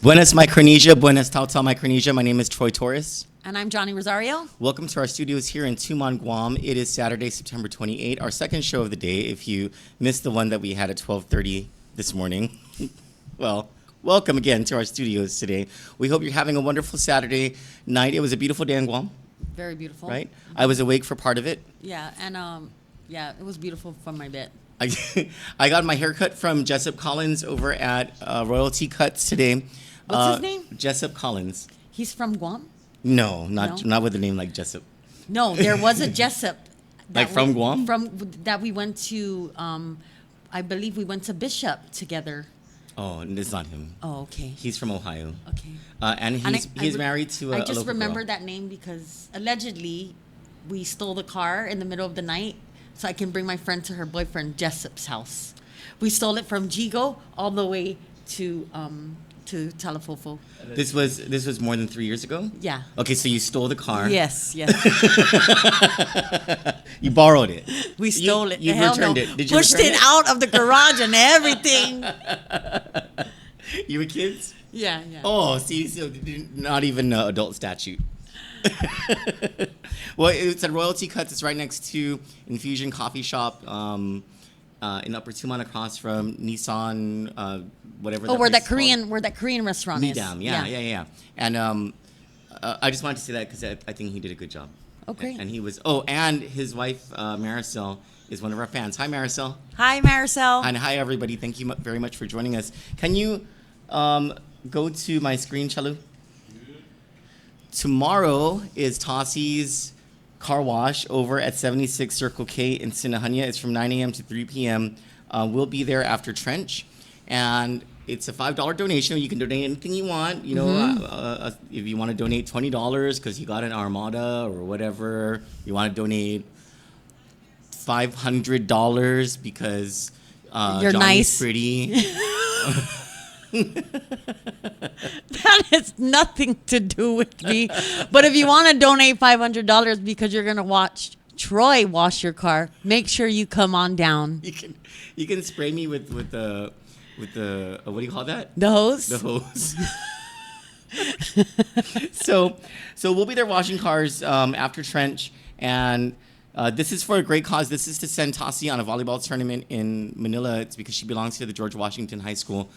Buenas Micronesia, buenas Tauta Micronesia. My name is Troy Torres. And I'm Johnny Rosario. Welcome to our studios here in Tumon, Guam. It is Saturday, September 28, our second show of the day. If you missed the one that we had at 12:30 this morning, well, welcome again to our studios today. We hope you're having a wonderful Saturday night. It was a beautiful day in Guam. Very beautiful. Right? I was awake for part of it. Yeah, and it was beautiful from my bed. I got my haircut from Jessup Collins over at Royalty Cuts today. What's his name? Jessup Collins. He's from Guam? No, not with a name like Jessup. No, there was a Jessup. From Guam? That we went to, I believe we went to Bishop together. Oh, it's not him. Oh, okay. He's from Ohio. Okay. And he's married to a I just local remember girl. that name because allegedly we stole the car in the middle of the night so I can bring my friend to her boyfriend Jessup's house. We stole it from Jigo all the way to Talafofo. This was more than 3 years ago? Yeah. Okay, so you stole the car. Yes. You borrowed it. We stole it. You Hell returned no. it. Did you Pushed return it out of the garage and everything. You were kids? Yeah. Oh, see, so not even adult statute. Well, it's at Royalty Cuts. It's right next to Infusion Coffee Shop in Upper Tumon, across from Nissan, whatever. Oh, where that Korean restaurant is. Midam, yeah. And I just wanted to say that because I think he did a good job. Okay. And he was. Oh, and his wife Maricel is one of our fans. Hi, Maricel. Hi, Maricel. And hi, everybody. Thank you very much for joining us. Can you go to my screen, Chalu? Tomorrow is Tossie's car wash over at 76 Circle K in Sinahanya. It's from 9 a.m. to 3 p.m. We'll be there after Trench. And it's a $5 donation. You can donate anything you want. You know, if you want to donate $20 because you got an Armada or whatever. You want to donate $500 because you're Johnny's nice. Pretty. That has nothing to do with me. But if you want to donate $500 because you're going to watch Troy wash your car, make sure you come on down. You can spray me with the what do you call that? The hose? The hose. So we'll be there washing cars after Trench, and this is for a great cause. This is to send Tassie on a volleyball tournament in Manila. It's because she belongs to the George Washington High School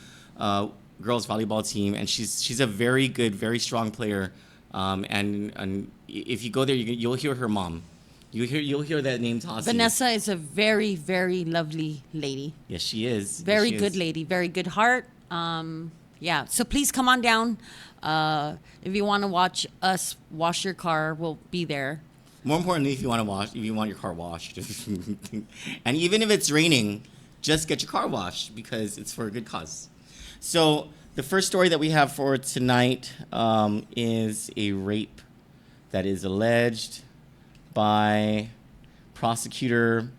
girls volleyball team, and she's a very good, very strong player. And if you go there, you'll hear her mom. You'll hear that name, Tassie. Vanessa is a very, very lovely lady. Yes, she is. Very good lady. Very good heart. Yeah. So please come on down. If you want to watch us wash your car, we'll be there. More importantly, if you want your car washed, and even if it's raining, just get your car washed because it's for a good cause. So the first story that we have for tonight is a rape that is alleged by prosecutor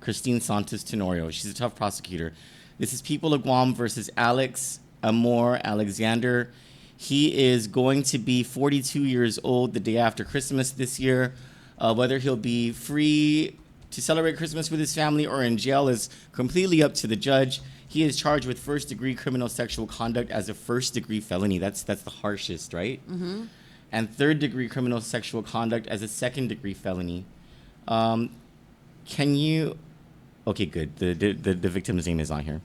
Christine Santos Tenorio. She's a tough prosecutor. This is People of Guam versus Alex Amor Alexander. He is going to be 42 years old the day after Christmas this year. Whether he'll be free to celebrate Christmas with his family or in jail is completely up to the judge. He is charged with first-degree criminal sexual conduct as a first-degree felony. That's the harshest, right? Mm-hmm. And third-degree criminal sexual conduct as a second-degree felony. Can you... Okay, good. The victim's name is on here.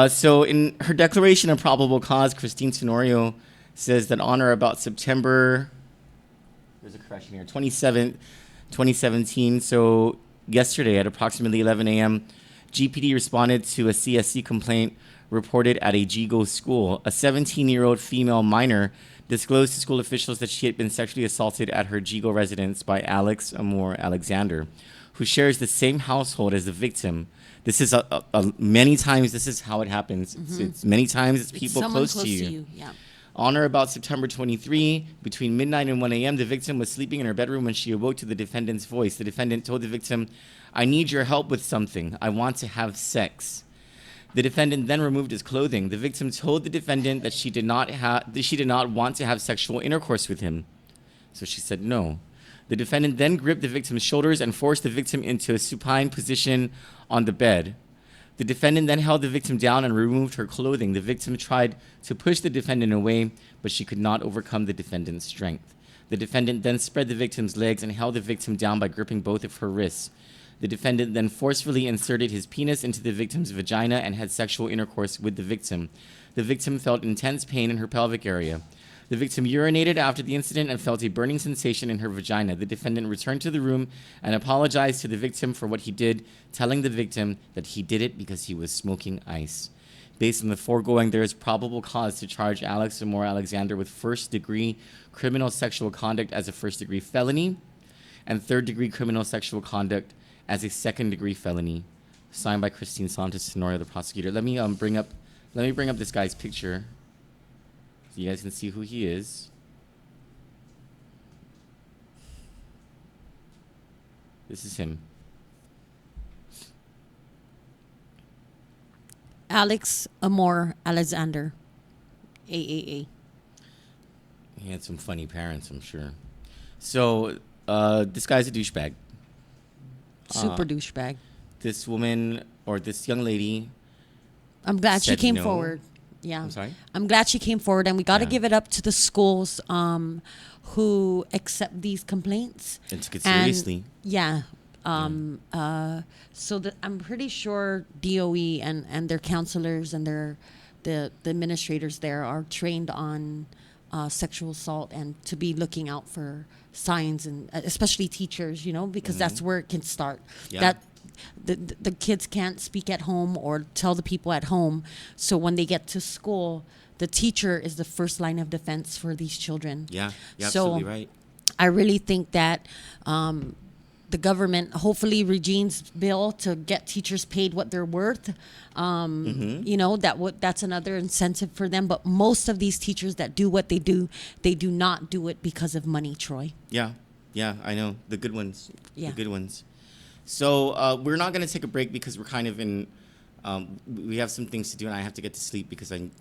So in her declaration of probable cause, Christine Tenorio says that on or about September... There's a correction here. 2017. So yesterday at approximately 11 a.m., GPD responded to a CSC complaint reported at a GGO school. A 17-year-old female minor disclosed to school officials that she had been sexually assaulted at her GGO residence by Alex Amor Alexander, who shares the same household as the victim. This is many times. This is how it happens. Mm-hmm. It's many times. It's people close to you. Yeah. On or about September 23, between midnight and 1 a.m., the victim was sleeping in her bedroom when she awoke to the defendant's voice. The defendant told the victim, "I need your help with something. I want to have sex." The defendant then removed his clothing. The victim told the defendant that she did not want to have sexual intercourse with him. So she said no. The defendant then gripped the victim's shoulders and forced the victim into a supine position on the bed. The defendant then held the victim down and removed her clothing. The victim tried to push the defendant away, but she could not overcome the defendant's strength. The defendant then spread the victim's legs and held the victim down by gripping both of her wrists. The defendant then forcefully inserted his penis into the victim's vagina and had sexual intercourse with the victim. The victim felt intense pain in her pelvic area. The victim urinated after the incident and felt a burning sensation in her vagina. The defendant returned to the room and apologized to the victim for what he did, telling the victim that he did it because he was smoking ice. Based on the foregoing, there is probable cause to charge Alex Amor Alexander with first-degree criminal sexual conduct as a first-degree felony and third-degree criminal sexual conduct as a second-degree felony. Signed by Christine Santos Tenorio, the prosecutor. Let me bring up this guy's picture so you guys can see who he is. This is him. Alex Amor Alexander, AAA. He had some funny parents, I'm sure. So, this guy's a douchebag. Super douchebag. This woman, or this young lady... I'm glad she said came no. forward. Yeah. I'm sorry? I'm glad she came forward, and we got to Yeah. give it up to the schools who accept these complaints. And took it And, seriously. yeah. So I'm pretty sure DOE and their counselors and the administrators there are trained on sexual assault and to be looking out for signs, and especially teachers, because that's where it can start. Yeah. That the kids can't speak at home or tell the people at home. So when they get to school, the teacher is the first line of defense for these children. Yeah, you're So absolutely right. I really think that the government, hopefully Regine's bill to get teachers paid what they're worth, that's another incentive for them. But most of these teachers that do what they do not do it because of money, Troy. Yeah, I know. The good ones. Yeah. The good ones. So we're not going to take a break because we're kind of in, we have some things to do and I have to get to sleep because I'm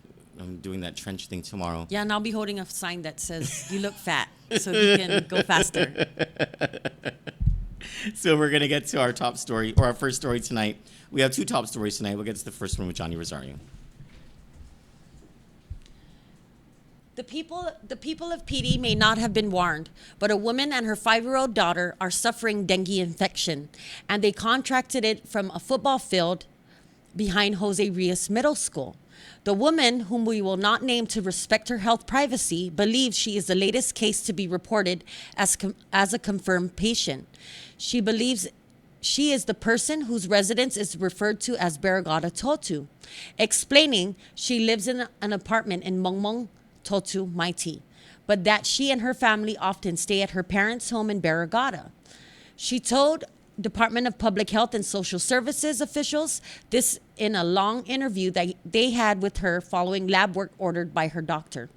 doing that trench thing tomorrow. Yeah, and I'll be holding a sign that says, "You look fat," so you can go faster. So we're going to get to our top story, or our first story tonight. We have two top stories tonight. We'll get to the first one with Johnny Rosario. The people of PD may not have been warned, but a woman and her 5-year-old daughter are suffering dengue infection, and they contracted it from a football field behind Jose Rios Middle School. The woman, whom we will not name to respect her health privacy, believes she is the latest case to be reported as a confirmed patient. She believes she is the person whose residence is referred to as Barragata Totu, explaining she lives in an apartment in Mongmong Totu, Maiti, but that she and her family often stay at her parents' home in Barragata. She told Department of Public Health and Social Services officials this in a long interview that they had with her following lab work ordered by her doctor.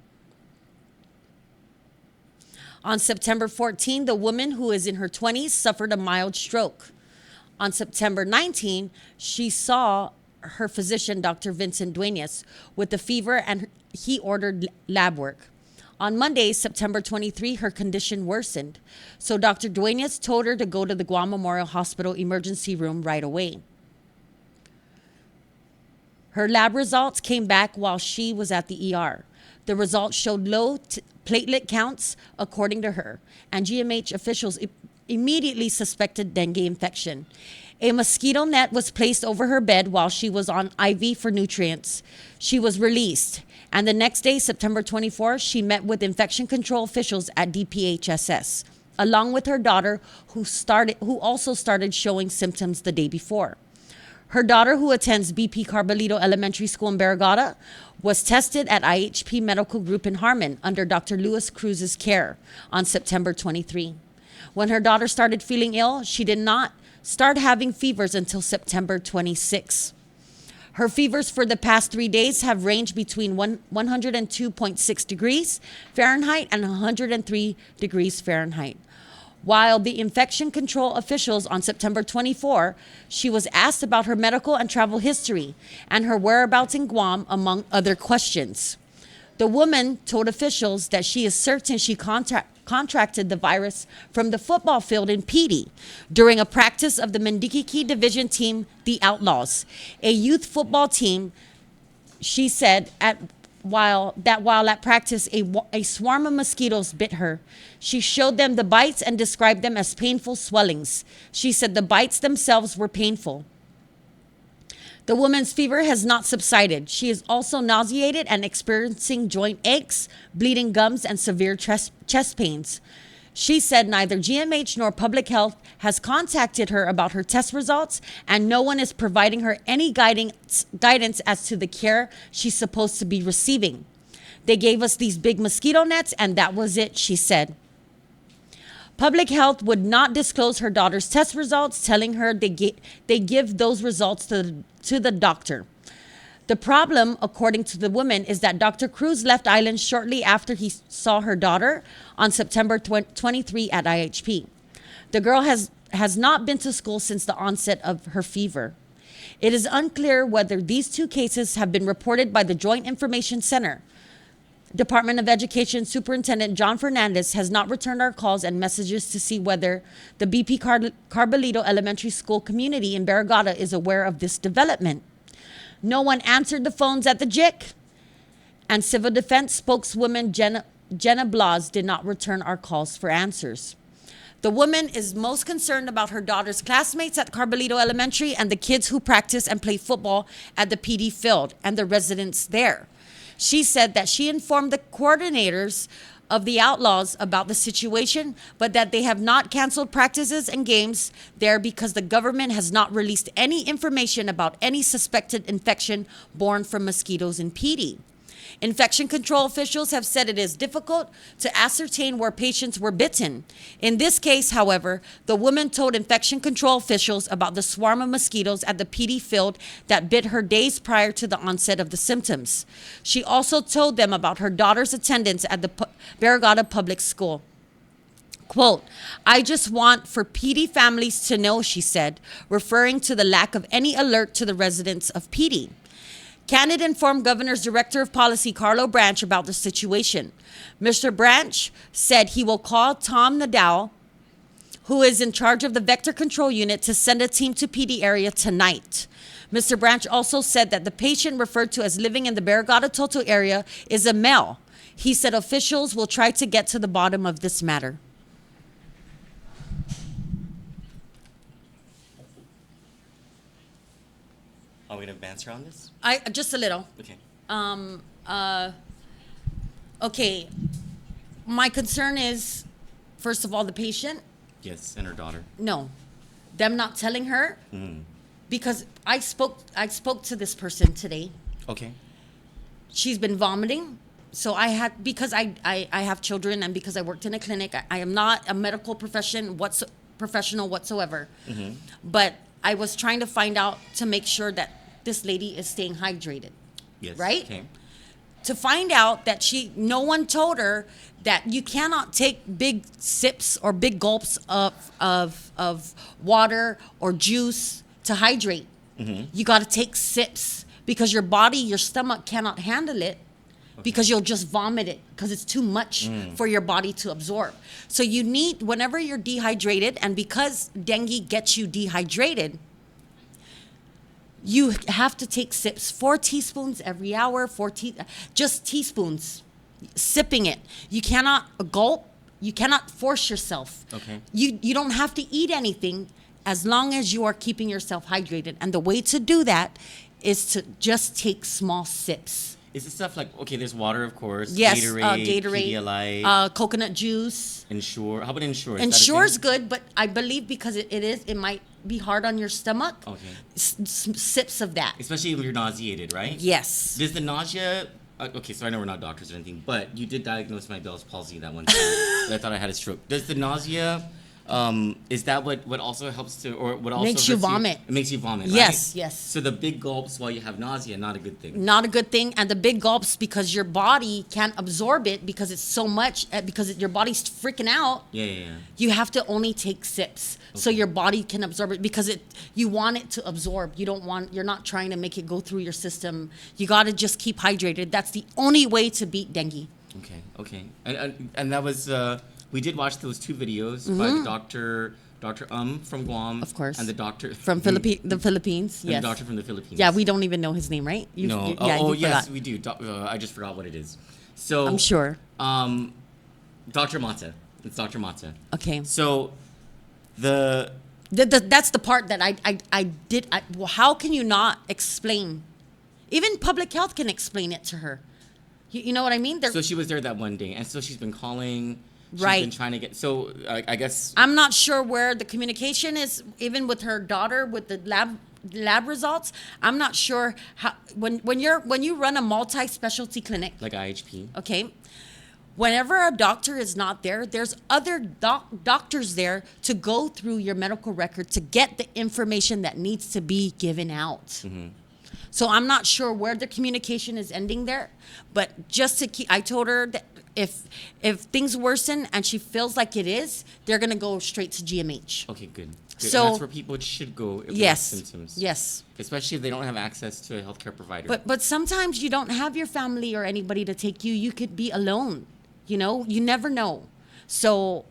On September 14, the woman, who is in her 20s, suffered a mild stroke. On September 19, she saw her physician, Dr. Vincent Duenas, with a fever, and he ordered lab work. On Monday, September 23, her condition worsened, so Dr. Duenas told her to go to the Guam Memorial Hospital emergency room right away. Her lab results came back while she was at the ER. The results showed low platelet counts, according to her, and GMH officials immediately suspected dengue infection. A mosquito net was placed over her bed while she was on IV for nutrients. She was released, and the next day, September 24, she met with infection control officials at DPHSS, along with her daughter, who also started showing symptoms the day before. Her daughter, who attends BP Carbolito Elementary School in Barragata, was tested at IHP Medical Group in Harmon under Dr. Louis Cruz's care on September 23. When her daughter started feeling ill, she did not start having fevers until September 26. Her fevers for the past 3 days have ranged between 102.6 degrees Fahrenheit and 103 degrees Fahrenheit. While the infection control officials on September 24, she was asked about her medical and travel history and her whereabouts in Guam, among other questions. The woman told officials that she is certain she contracted the virus from the football field in Petey during a practice of the Mendikiki Division team, the Outlaws, a youth football team. She said while at practice, a swarm of mosquitoes bit her. She showed them the bites and described them as painful swellings. She said the bites themselves were painful. The woman's fever has not subsided. She is also nauseated and experiencing joint aches, bleeding gums, and severe chest pains. She said neither GMH nor Public Health has contacted her about her test results, and no one is providing her any guidance as to the care she's supposed to be receiving. They gave us these big mosquito nets, and that was it, she said. Public Health would not disclose her daughter's test results, telling her they give those results to the doctor. The problem, according to the woman, is that Dr. Cruz left island shortly after he saw her daughter on September 23 at IHP. The girl has not been to school since the onset of her fever. It is unclear whether these two cases have been reported by the Joint Information Center. Department of Education Superintendent John Fernandez has not returned our calls and messages to see whether the BP Carbolito Elementary School community in Barrigada is aware of this development. No one answered the phones at the JIC, and Civil Defense spokeswoman Jenna Blas did not return our calls for answers. The woman is most concerned about her daughter's classmates at Carbolito Elementary and the kids who practice and play football at the PD field and the residents there. She said that she informed the coordinators of the Outlaws about the situation, but that they have not canceled practices and games there because the government has not released any information about any suspected infection borne from mosquitoes in PD. Infection control officials have said it is difficult to ascertain where patients were bitten. In this case, however, the woman told infection control officials about the swarm of mosquitoes at the PD field that bit her days prior to the onset of the symptoms. She also told them about her daughter's attendance at the Barrigada Public School. Quote, "I just want for PD families to know," she said, referring to the lack of any alert to the residents of PD. Kandit informed Governor's Director of Policy, Carlo Branch, about the situation. Mr. Branch said he will call Tom Nadal, who is in charge of the Vector Control Unit, to send a team to PD area tonight. Mr. Branch also said that the patient referred to as living in the Barrigada Toto area is a male. He said officials will try to get to the bottom of this matter. Are we going to answer on this? Just a little. Okay. Okay. My concern is, first of all, the patient. Yes, and her daughter. No, them not telling her, because I spoke to this person today. Okay. She's been vomiting. So because I have children and because I worked in a clinic, I am not a medical professional whatsoever. Mm-hmm. But I was trying to find out to make sure that this lady is staying hydrated. Yes. Right? Okay. To find out that no one told her that you cannot take big sips or big gulps of water or juice to hydrate. Mm-hmm. You got to take sips because your stomach cannot handle it. Okay. Because you'll just vomit it because it's too much for your body to absorb. So you need, whenever you're dehydrated, and because dengue gets you dehydrated, you have to take sips, 4 teaspoons every hour, just teaspoons, sipping it. You cannot gulp. You cannot force yourself. Okay. You don't have to eat anything as long as you are keeping yourself hydrated. And the way to do that is to just take small sips. Is this stuff like, okay, there's water, of course. Yes, Gatorade, Pedialyte, coconut juice. Ensure. How about Ensure? Ensure's good, but I believe because it might be hard on your stomach. Okay. Sips of that. Especially when you're nauseated, right? Yes. Does the nausea... okay, so I know we're not doctors or anything, but you did diagnose my Bell's palsy that one time. I thought I had a stroke. Does the nausea... is that what also helps to, or what also makes you vomit? It makes you vomit, right? Yes, yes. So the big gulps while you have nausea, not a good thing. Not a good thing, and the big gulps because your body can't absorb it because it's so much, your body's freaking out. Yeah. You have to only take sips so your body can absorb it because you want it to absorb. You're not trying to make it go through your system. You got to just keep hydrated. That's the only way to beat dengue. Okay. And that was We did watch those 2 videos by the Dr. from Guam. Of course. And the doctor From the Philippines. and Yes. the doctor from the Philippines. Yeah, we don't even know his name, right? No. You Yes, forgot. we do. I just forgot what it is. So I'm sure. Dr. Mata. It's Dr. Mata. Okay. So That's the part that I did. Well, how can you not explain? Even public health can explain it to her. You know what I mean? so she was there that one day, and so she's been calling. She's Right. been trying to get. So I guess. I'm not sure where the communication is, even with her daughter, with the lab results. I'm not sure how when you run a multi-specialty clinic, Like IHP. okay. Whenever a doctor is not there, there's other doctors there to go through your medical record to get the information that needs to be given out. Mm-hmm. So I'm not sure where the communication is ending there, but just to keep, I told her that if things worsen and she feels like it is, they're gonna go straight to GMH. Okay, good. So- and that's where people should go if they have Yes, symptoms. yes. Especially if they don't have access to a healthcare provider. But sometimes you don't have your family or anybody to take you. You could be alone. You know, you never know. So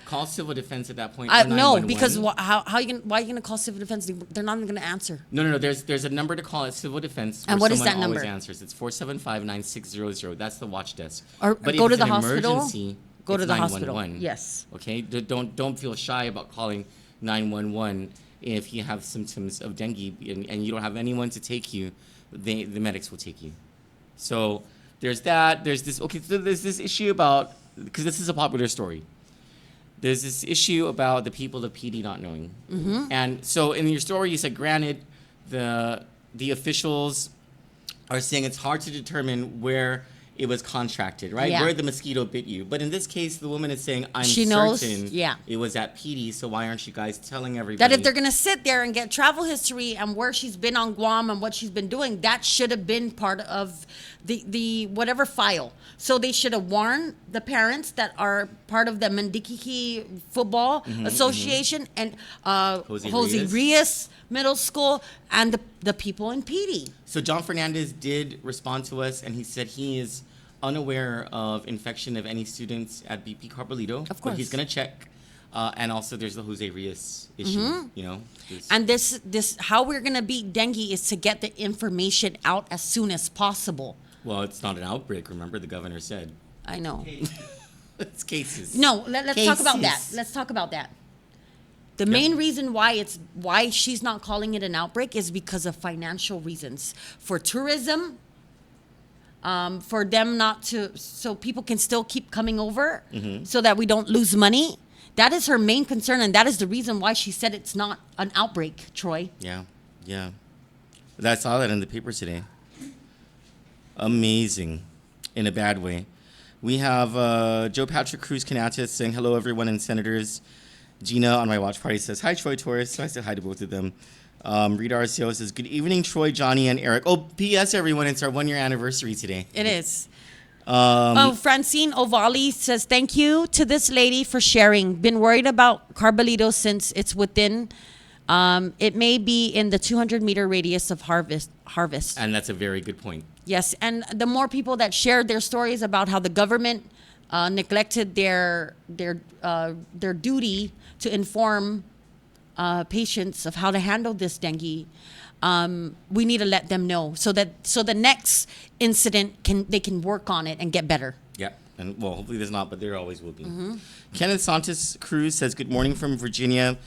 call civil defense at that point. I or no, 911. because how you gonna why are you gonna call civil defense? They're not even gonna answer. No. There's a number to call at civil defense. And where what is someone that number? Always answers. It's 475-9600. That's the watch desk. Or but go if to it's the an hospital. emergency, Go it's to the hospital. 911. Yes. Okay. Don't feel shy about calling 911 if you have symptoms of dengue and you don't have anyone to take you. The medics will take you. So there's that. There's this. Okay. So there's this issue about, because this is a popular story. There's this issue about the people of PD not knowing. Mm-hmm. And so in your story, you said, granted, the officials are saying it's hard to determine where it was contracted, right? Yeah. Where the mosquito bit you. But in this case, the woman is saying, I'm She knows, certain yeah. it was at PD, so why aren't you guys telling everybody? That if they're gonna sit there and get travel history and where she's been on Guam and what she's been doing, that should have been part of the whatever file. So they should have warned the parents that are part of the Mandikiki Football Association and Jose Jose Reyes. Reyes Middle School and the people in PD. So John Fernandez did respond to us, and he said he is unaware of infection of any students at BP Carbolito. Of But he's course. going to check. And also there's the Jose Reyes issue, you know. And this how we're gonna beat dengue is to get the information out as soon as possible. Well, it's not an outbreak, remember the governor said. I know. It's cases. No, let's talk about that. Cases. Let's talk about that. The main reason why she's not calling it an outbreak is because of financial reasons. For tourism, for them not to, so people can still keep coming over so that we don't lose money. That is her main concern, and that is the reason why she said it's not an outbreak, Troy. Yeah. I saw that in the paper today. Amazing, in a bad way. We have Joe Patrick Cruz Canatis saying hello, everyone, and senators. Gina on my watch party says hi, Troy Torres. So I said hi to both of them. Rita Arceo says good evening, Troy, Johnny, and Eric. Oh, P.S. everyone, it's our 1-year anniversary today. It is. Francine Ovali says, thank you to this lady for sharing. Been worried about Carbolito since it's within, it may be in the 200-meter radius of harvest. And that's a very good point. Yes, and the more people that shared their stories about how the government neglected their duty to inform patients of how to handle this dengue, we need to let them know so the next incident they can work on it and get better. Yeah, and well, hopefully there's not, but there always will be. Kenneth Santos Cruz says good morning from Virginia.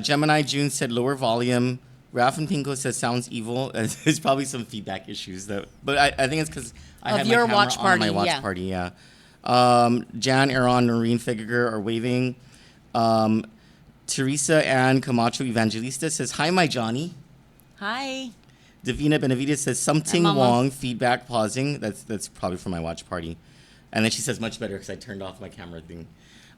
Gemini June said lower volume. Ralph and Pinko says sounds evil. There's probably some feedback issues though, but I think it's because I Of had your my camera watch on party, my watch yeah. party. Yeah. Jan, Aaron, Noreen Figueroa are waving. Teresa Ann Camacho Evangelista says hi, my Johnny. Hi. Davina Benavides says something Hi, Mama. wrong. Feedback pausing. That's probably from my watch party. And then she says much better because I turned off my camera thing.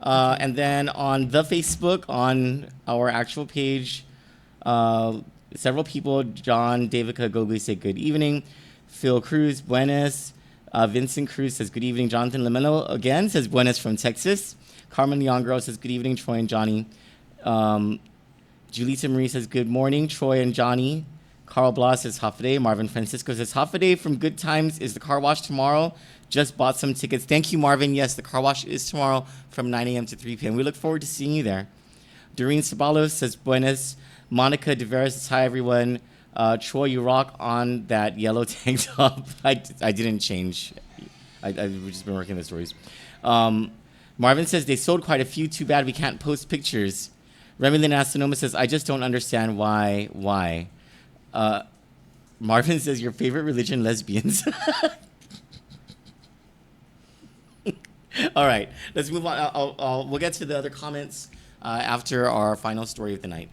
And then on the Facebook, on our actual page, several people, John Davica Gogley say good evening. Phil Cruz, buenas. Vincent Cruz says good evening. Jonathan Lamelo again says buenas from Texas. Carmen Leongro says good evening, Troy and Johnny. Julissa Marie says good morning, Troy and Johnny. Carl Blas says half a day. Marvin Francisco says half a day from Good Times. Is the car wash tomorrow? Just bought some tickets. Thank you, Marvin. Yes, the car wash is tomorrow from 9 a.m. to 3 p.m. We look forward to seeing you there. Doreen Sabalos says buenas. Monica Deveras says hi, everyone. Troy, you rock on that yellow tank top. I didn't change. We've just been working the stories. Marvin says they sold quite a few. Too bad we can't post pictures. Remy Lynn Astonoma says, I just don't understand why. Marvin says, your favorite religion, lesbians. All right, let's move on. We'll get to the other comments after our final story of the night.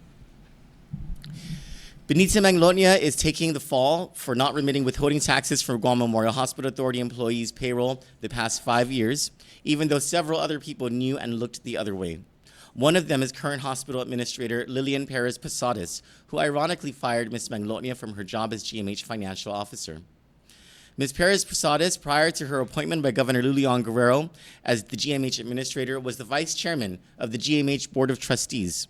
Benita Magnolia is taking the fall for not remitting withholding taxes from Guam Memorial Hospital Authority employees' payroll the past 5 years, even though several other people knew and looked the other way. One of them is current hospital administrator Lillian Perez Posadas, who ironically fired Ms. Magnolia from her job as GMH financial officer. Ms. Perez Posadas, prior to her appointment by Governor Lulian Guerrero as the GMH administrator, was the vice chairman of the GMH Board of Trustees.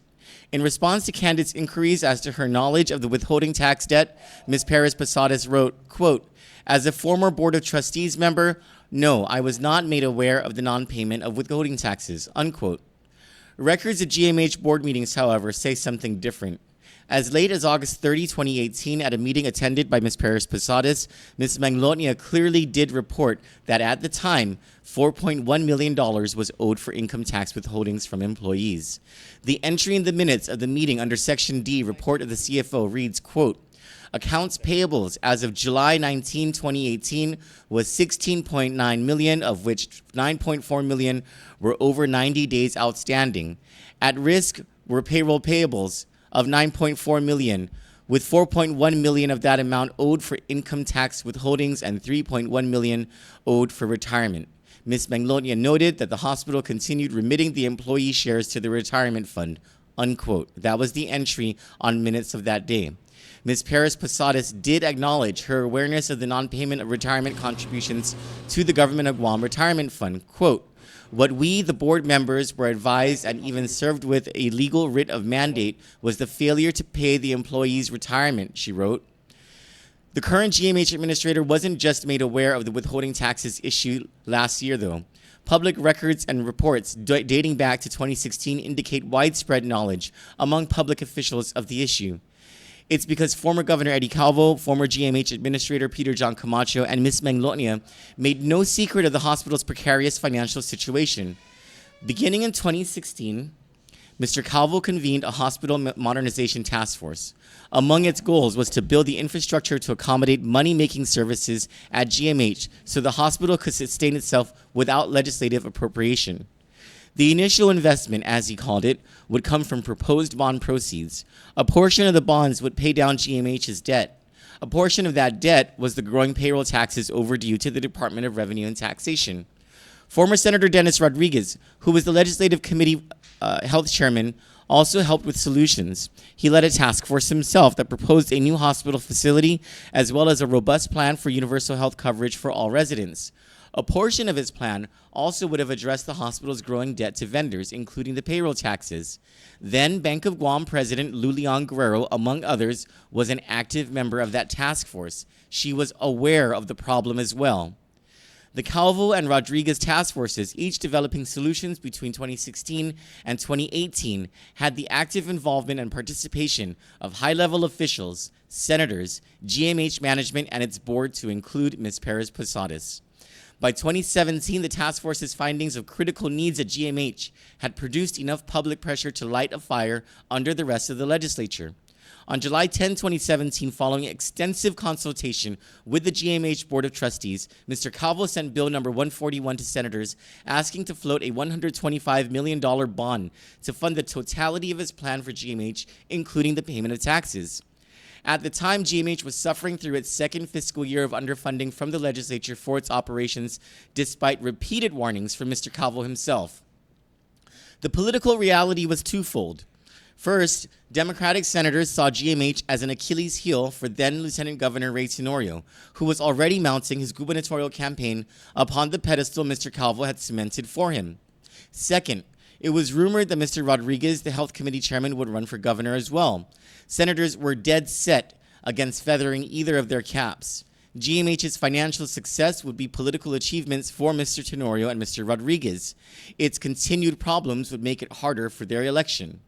In response to Kandit's inquiries as to her knowledge of the withholding tax debt, Ms. Perez Posadas wrote, quote, as a former Board of Trustees member, no, I was not made aware of the non-payment of withholding taxes, unquote. Records of GMH board meetings, however, say something different. As late as August 30, 2018, at a meeting attended by Ms. Perez Posadas, Ms. Magnolia clearly did report that at the time, $4.1 million was owed for income tax withholdings from employees. The entry in the minutes of the meeting under Section D, report of the CFO, reads, quote, accounts payables as of July 19, 2018 was $16.9 million, of which $9.4 million were over 90 days outstanding. At risk were payroll payables of $9.4 million, with $4.1 million of that amount owed for income tax withholdings and $3.1 million owed for retirement. Ms. Magnolia noted that the hospital continued remitting the employee shares to the retirement fund, unquote. That was the entry on minutes of that day. Ms. Perez Posadas did acknowledge her awareness of the non-payment of retirement contributions to the Government of Guam Retirement Fund. Quote, what we, the board members, were advised and even served with a legal writ of mandate was the failure to pay the employees' retirement, she wrote. The current GMH administrator wasn't just made aware of the withholding taxes issue last year, though. Public records and reports dating back to 2016 indicate widespread knowledge among public officials of the issue. It's because former Governor Eddie Calvo, former GMH Administrator Peter John Camacho, and Ms. Magnolia made no secret of the hospital's precarious financial situation. Beginning in 2016, Mr. Calvo convened a hospital modernization task force. Among its goals was to build the infrastructure to accommodate money-making services at GMH so the hospital could sustain itself without legislative appropriation. The initial investment, as he called it, would come from proposed bond proceeds. A portion of the bonds would pay down GMH's debt. A portion of that debt was the growing payroll taxes overdue to the Department of Revenue and Taxation. Former Senator Dennis Rodriguez, who was the Legislative Committee health chairman, also helped with solutions. He led a task force himself that proposed a new hospital facility as well as a robust plan for universal health coverage for all residents. A portion of his plan also would have addressed the hospital's growing debt to vendors, including the payroll taxes. Then Bank of Guam President Lulian Guerrero, among others, was an active member of that task force. She was aware of the problem as well. The Calvo and Rodriguez task forces, each developing solutions between 2016 and 2018, had the active involvement and participation of high-level officials, senators, GMH management, and its board to include Ms. Perez Posadas. By 2017, the task force's findings of critical needs at GMH had produced enough public pressure to light a fire under the rest of the legislature. On July 10, 2017, following extensive consultation with the GMH Board of Trustees, Mr. Calvo sent Bill number 141 to senators asking to float a $125 million bond to fund the totality of his plan for GMH, including the payment of taxes. At the time, GMH was suffering through its second fiscal year of underfunding from the legislature for its operations, despite repeated warnings from Mr. Calvo himself. The political reality was twofold. First, Democratic senators saw GMH as an Achilles heel for then Lieutenant Governor Ray Tenorio, who was already mounting his gubernatorial campaign upon the pedestal Mr. Calvo had cemented for him. Second, it was rumored that Mr. Rodriguez, the Health Committee chairman, would run for governor as well. Senators were dead set against feathering either of their caps. GMH's financial success would be political achievements for Mr. Tenorio and Mr. Rodriguez. Its continued problems would make it harder for their election.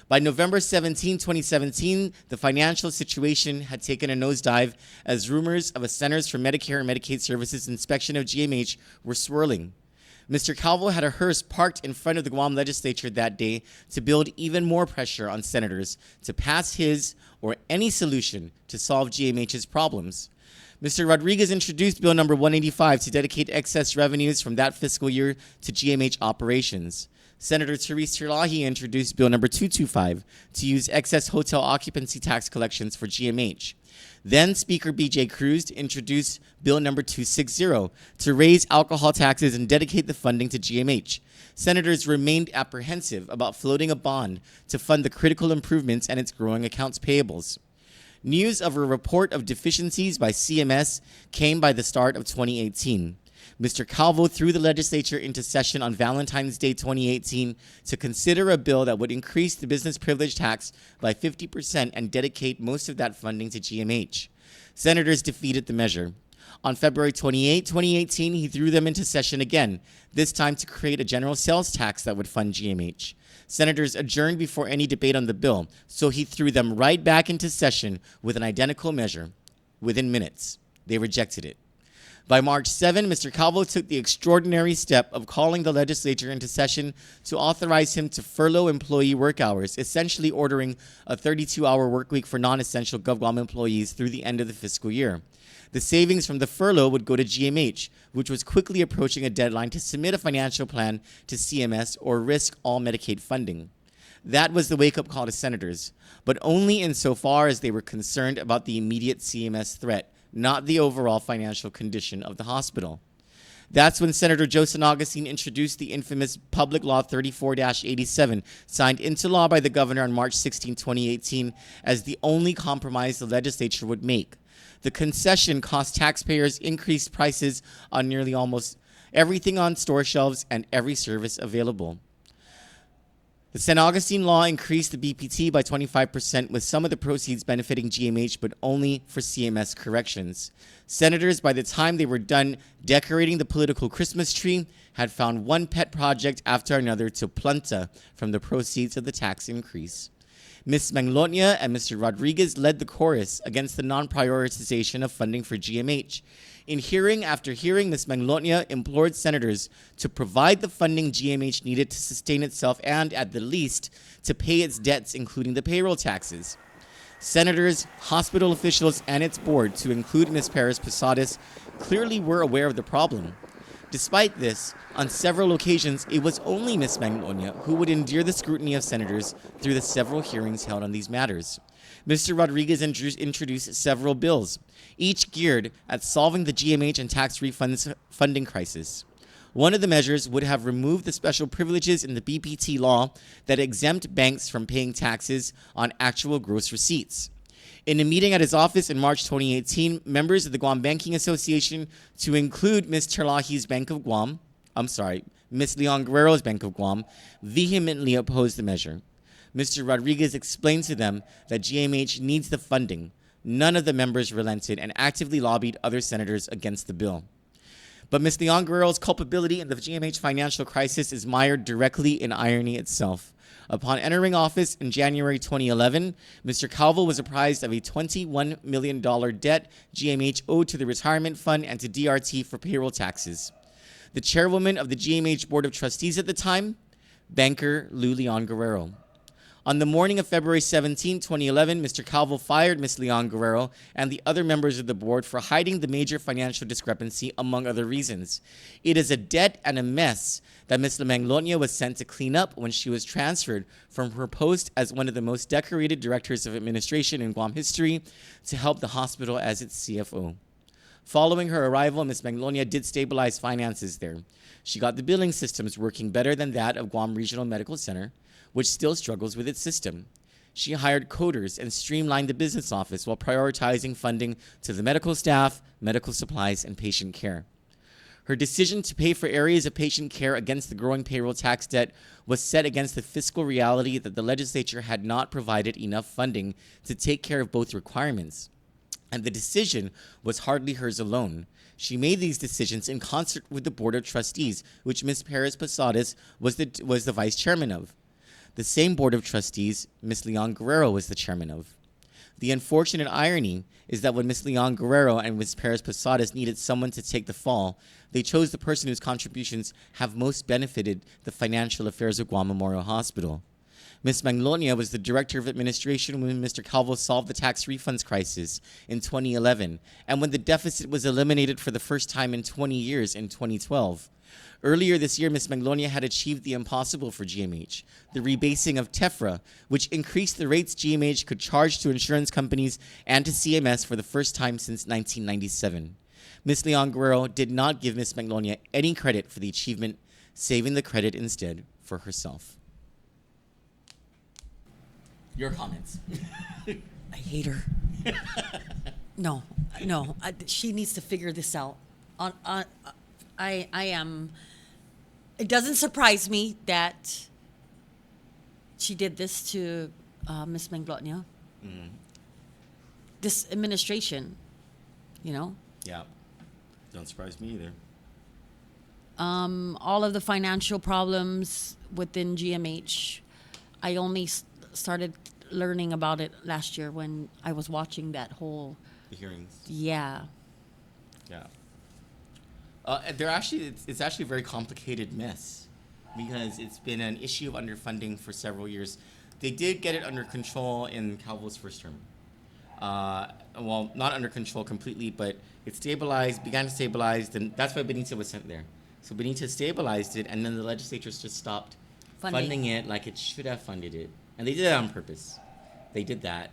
By November 17, 2017, the financial situation had taken a nosedive as rumors of a Centers for Medicare and Medicaid Services inspection of GMH were swirling. Mr. Calvo had a hearse parked in front of the Guam legislature that day to build even more pressure on senators to pass his or any solution to solve GMH's problems. Mr. Rodriguez introduced Bill number 185 to dedicate excess revenues from that fiscal year to GMH operations. Senator Therese Terlahi introduced Bill number 225 to use excess hotel occupancy tax collections for GMH. Then Speaker B.J. Cruz introduced Bill number 260 to raise alcohol taxes and dedicate the funding to GMH. Senators remained apprehensive about floating a bond to fund the critical improvements and its growing accounts payables. News of a report of deficiencies by CMS came by the start of 2018. Mr. Calvo threw the legislature into session on Valentine's Day 2018 to consider a bill that would increase the business privilege tax by 50% and dedicate most of that funding to GMH. Senators defeated the measure. On February 28, 2018, he threw them into session again, this time to create a general sales tax that would fund GMH. Senators adjourned before any debate on the bill, so he threw them right back into session with an identical measure. Within minutes, they rejected it. By March 7, Mr. Calvo took the extraordinary step of calling the legislature into session to authorize him to furlough employee work hours, essentially ordering a 32-hour work week for non-essential GovGuam employees through the end of the fiscal year. The savings from the furlough would go to GMH, which was quickly approaching a deadline to submit a financial plan to CMS or risk all Medicaid funding. That was the wake-up call to senators, but only insofar as they were concerned about the immediate CMS threat, not the overall financial condition of the hospital. That's when Senator Joseph Augustine introduced the infamous Public Law 34-87, signed into law by the governor on March 16, 2018, as the only compromise the legislature would make. The concession cost taxpayers increased prices on nearly almost everything on store shelves and every service available. The St. Augustine law increased the BPT by 25%, with some of the proceeds benefiting GMH, but only for CMS corrections. Senators, by the time they were done decorating the political Christmas tree, had found one pet project after another to planta from the proceeds of the tax increase. Ms. Manglonia and Mr. Rodriguez led the chorus against the non-prioritization of funding for GMH. In hearing after hearing, Ms. Manglonia implored senators to provide the funding GMH needed to sustain itself and, at the least, to pay its debts, including the payroll taxes. Senators, hospital officials, and its board, to include Ms. Perez Posadas, clearly were aware of the problem. Despite this, on several occasions, it was only Ms. Manglonia who would endure the scrutiny of senators through the several hearings held on these matters. Mr. Rodriguez introduced several bills, each geared at solving the GMH and tax refunds funding crisis. One of the measures would have removed the special privileges in the BPT law that exempt banks from paying taxes on actual gross receipts. In a meeting at his office in March 2018, members of the Guam Banking Association, to include Ms. Terlahi's Ms. Leon Guerrero's Bank of Guam, vehemently opposed the measure. Mr. Rodriguez explained to them that GMH needs the funding. None of the members relented and actively lobbied other senators against the bill. But Ms. Leon Guerrero's culpability in the GMH financial crisis is mired directly in irony itself. Upon entering office in January 2011, Mr. Calvo was apprised of a $21 million debt GMH owed to the retirement fund and to DRT for payroll taxes. The chairwoman of the GMH Board of Trustees at the time, banker Lou Leon Guerrero. On the morning of February 17, 2011, Mr. Calvo fired Ms. Leon Guerrero and the other members of the board for hiding the major financial discrepancy, among other reasons. It is a debt and a mess that Ms. Manglonia was sent to clean up when she was transferred from her post as one of the most decorated directors of administration in Guam history to help the hospital as its CFO. Following her arrival, Ms. Manglonia did stabilize finances there. She got the billing systems working better than that of Guam Regional Medical Center, which still struggles with its system. She hired coders and streamlined the business office while prioritizing funding to the medical staff, medical supplies, and patient care. Her decision to pay for areas of patient care against the growing payroll tax debt was set against the fiscal reality that the legislature had not provided enough funding to take care of both requirements. And the decision was hardly hers alone. She made these decisions in concert with the Board of Trustees, which Ms. Perez Posadas was the vice chairman of. The same Board of Trustees Ms. Leon Guerrero was the chairman of. The unfortunate irony is that when Ms. Leon Guerrero and Ms. Perez Posadas needed someone to take the fall, they chose the person whose contributions have most benefited the financial affairs of Guam Memorial Hospital. Ms. Magnolia was the director of administration when Mr. Calvo solved the tax refunds crisis in 2011, and when the deficit was eliminated for the first time in 20 years in 2012. Earlier this year, Ms. Magnolia had achieved the impossible for GMH, the rebasing of TEFRA, which increased the rates GMH could charge to insurance companies and to CMS for the first time since 1997. Ms. Leon Guerrero did not give Ms. Magnolia any credit for the achievement, saving the credit instead for herself. Your comments. I hate her. No. She needs to figure this out. I am. It doesn't surprise me that she did this to Miss Manglonia. Mm. This administration, Yeah, don't surprise me either. All of the financial problems within GMH, I only started learning about it last year when I was watching that whole... The hearings. Yeah. Yeah. It's actually a very complicated mess because it's been an issue of underfunding for several years. They did get it under control in Calvo's first term. Well, not under control completely, but it began to stabilize, and that's why Benita was sent there. So Benita stabilized it, and then the legislature just stopped funding it like it should have funded it. And they did that on purpose. They did that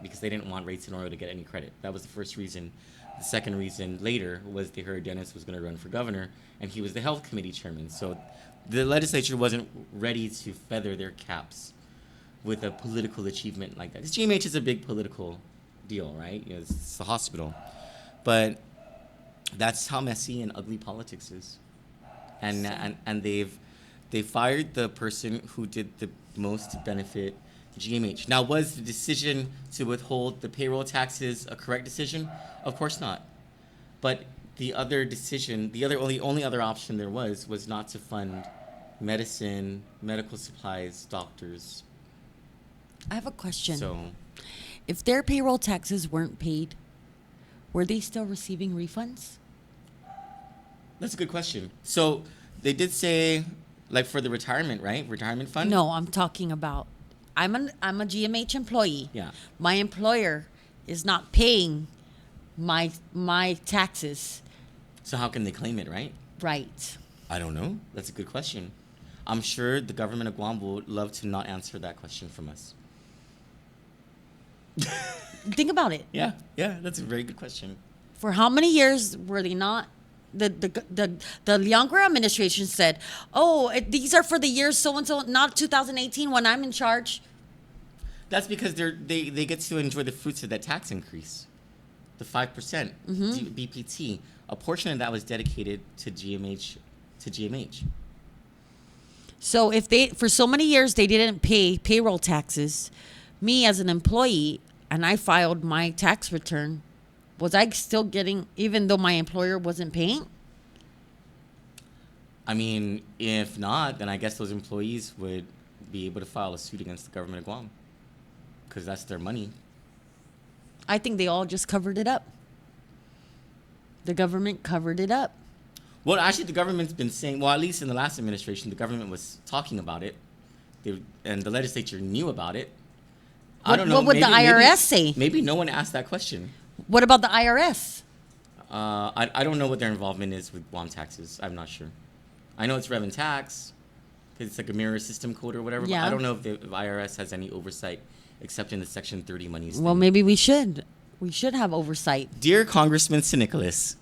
because they didn't want rates and oil to get any credit. That was the first reason. The second reason later was they heard Dennis was going to run for governor, and he was the health committee chairman. So the legislature wasn't ready to feather their caps with a political achievement like that. This GMH is a big political deal, right? It's the hospital. But that's how messy and ugly politics is. And they fired the person who did the most to benefit GMH. Now, was the decision to withhold the payroll taxes a correct decision? Of course not. But the other decision, only other option there was not to fund medicine, medical supplies, doctors. I have a question. So, if their payroll taxes weren't paid, were they still receiving refunds? That's a good question. So they did say, like for the retirement, right? Retirement fund? No, I'm talking about, I'm a GMH employee. Yeah. My employer is not paying my taxes. So how can they claim it, right? Right. I don't know. That's a good question. I'm sure the government of Guam would love to not answer that question from us. Think about it. Yeah, that's a very good question. For how many years were they not? The Leon Guerrero administration said, these are for the years so and so, not 2018 when I'm in charge. That's because they get to enjoy the fruits of that tax increase, the 5% BPT. A portion of that was dedicated to GMH. So if they, for so many years, they didn't pay payroll taxes, me as an employee, and I filed my tax return, was I still getting, even though my employer wasn't paying? I mean, if not, then I guess those employees would be able to file a suit against the government of Guam because that's their money. I think they all just covered it up. The government covered it up. Well, actually, the government's been saying, well, at least in the last administration, the government was talking about it, and the legislature knew about it. I don't know. What would the IRS say? Maybe no one asked that question. What about the IRS? I don't know what their involvement is with Guam taxes. I'm not sure. I know it's rev and tax, because it's like a mirror system code or whatever, Yeah. but I don't know if the IRS has any oversight except in the Section 30 monies. Well, maybe we should. We should have oversight. Dear Congressman Nicholas,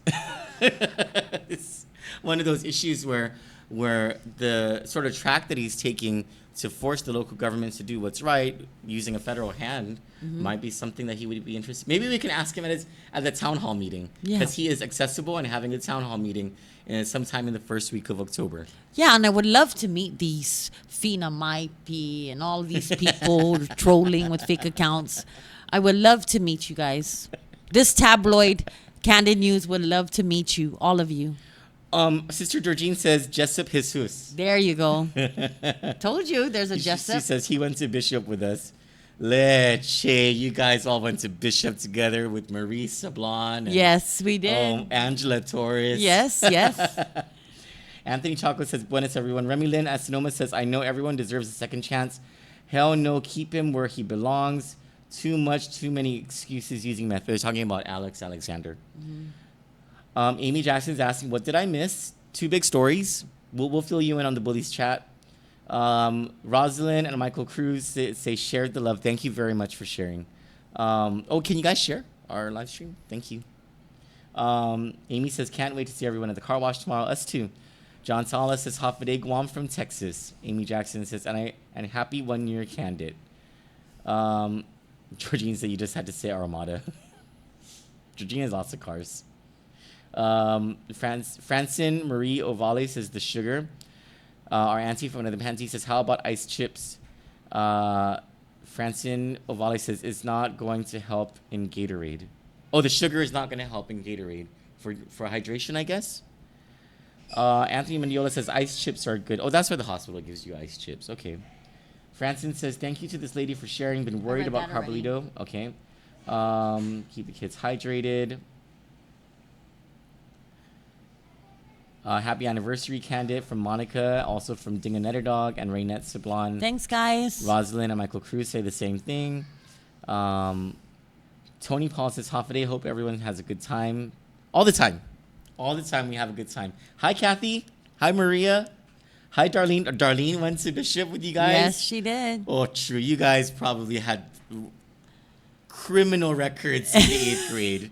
it's one of those issues where where the sort of track that he's taking to force the local governments to do what's right using a federal hand might be something that he would be interested. Maybe we can ask him at the town hall meeting, because he is accessible and having a town hall meeting sometime in the first week of October. Yeah, and I would love to meet these Fina Maipi and all these people trolling with fake accounts. I would love to meet you guys. This tabloid, Candid News, would love to meet you, all of you. Sister Georgine says Jessup Jesus. There you go. Told you there's a She Jessup. says he went to Bishop with us. Leche, you guys all went to Bishop together with Marie Sablon. And, Yes, we did. Angela Torres. Yes. Anthony Choco says, Buenas everyone. Remy Lynn at Sonoma says, I know everyone deserves a second chance. Hell no, keep him where he belongs. Too many excuses using meth. They're talking about Alex Alexander. Amy Jackson's asking, what did I miss? 2 big stories. We'll fill you in on the bullies chat. Rosalind and Michael Cruz say shared the love. Thank you very much for sharing. Can you guys share our live stream? Thank you. Amy says, can't wait to see everyone at the car wash tomorrow. Us too. John Salas says, Hafide Guam from Texas. Amy Jackson says, and happy 1 year Candid. Georgine said, you just had to say Armada. Georgine has lots of cars. Francine Marie Ovale says the sugar. Our auntie from another auntie says, how about ice chips? Francine Ovale says, it's not going to help in Gatorade. Oh, the sugar is not going to help in Gatorade for hydration, I guess. Anthony Mendiola says, ice chips are good. Oh, that's where the hospital gives you ice chips. Okay. Francine says, thank you to this lady for sharing. Been worried about Carbolito. Okay. Keep the kids hydrated. Happy anniversary, Candid, from Monica, also from Dinga Netterdog and Raynette Sablon. Thanks, guys. Rosalind and Michael Cruz say the same thing. Tony Paul says, Hafide, hope everyone has a good time. All the time. All the time we have a good time. Hi, Kathy. Hi, Maria. Hi, Darlene. Darlene went to Bishop with you guys. Yes, she did. Oh, true. You guys probably had criminal records in the 8th grade.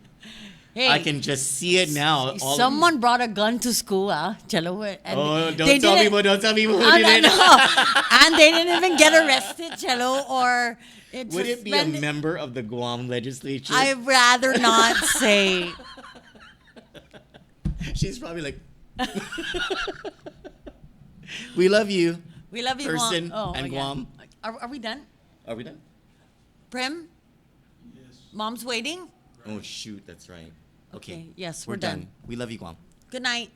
Hey, I can just see it now. Someone brought a gun to school, Chalo. Don't tell people who did it. No. And they didn't even get arrested, Chalo, or would it be a member of the Guam legislature? I'd rather not say. She's probably like, we love you. We love you, person Guam. and Guam. Are we done? Are we done? Prim? Yes. Mom's waiting? Oh, shoot. That's right. Okay. Yes, we're done. We love you, Guam. Good night.